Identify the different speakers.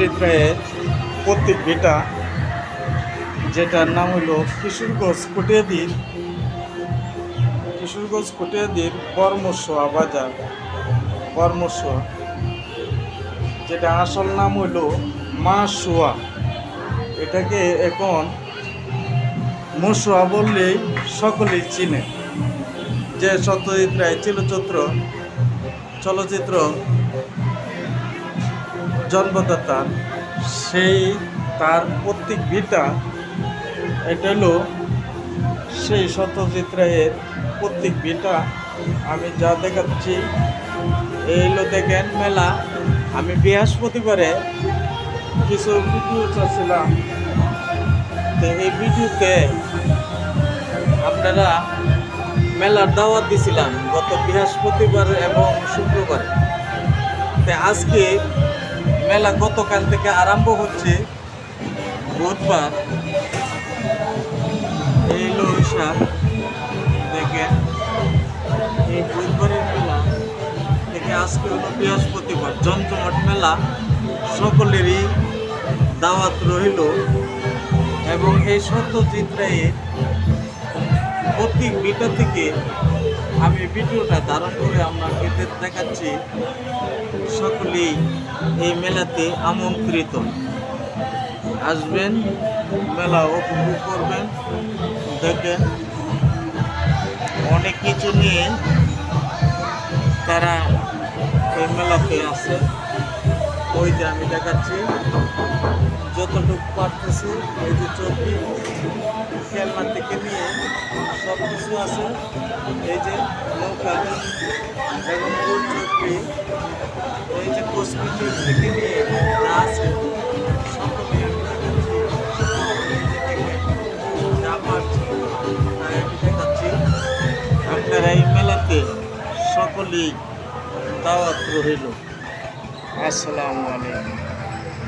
Speaker 1: সত্যজিৎ রায়ের পৈতৃক ভিটা, যেটার নাম হইল কিশোরগঞ্জ কটিয়াদির বর্মসোয়া বাজার, বর্মসোয়া, যেটা আসল নাম হইল মাসোয়া। এটাকে এখন মসুয়া বললেই সকলেই চিনে। যে সত্যজিৎ রায় চলচ্চিত্র জন্মদাতা, সেই তার পৈতৃক ভিটা, এটা হলো সেই সত্যজিৎ রায়ের পৈতৃক ভিটা। আমি যা দেখাচ্ছি এই হলো, দেখেন মেলা। আমি বৃহস্পতিবারে কিছু ভিডিও চাচ্ছিলাম, তো এই ভিডিওতে আপনারা মেলার দাওয়াত দিছিলাম গত বৃহস্পতিবার এবং শুক্রবার। তো আজকে মেলা গতকাল থেকে আরম্ভ হচ্ছে, বুধবার। এই হলো হিসাব, দেখেন এই বুধবারের মেলা থেকে আজকে হলো বৃহস্পতিবার। জমজমাট মেলা, সকলেরই দাওয়াত রইল। এবং এই সত্যজিৎ রায়ের পৈতৃক ভিটা থেকে আমি ভিডিওটা ধারণ করে আপনাকে দেখাচ্ছি। সকলেই এই মেলাতে আমন্ত্রিত, আসবেন, মেলা উপভোগ করবেন। দেখেন অনেক কিছু নিয়ে তারা এই মেলাতে আছে। ওই যে আমি দেখাচ্ছি যতটুকু পারতেছি। এই যে চর্বি, খেলনা থেকে নিয়ে সব কিছু আছে। এই যে নৌকা এবং চর্বি, এই যে কসমেটিক থেকে নিয়ে যা আছে সকলেই আমি দেখাচ্ছি। আপনারা এই মেলাতে সকলেই দাওয়াত রইল। আসসালামু আলাইকুম।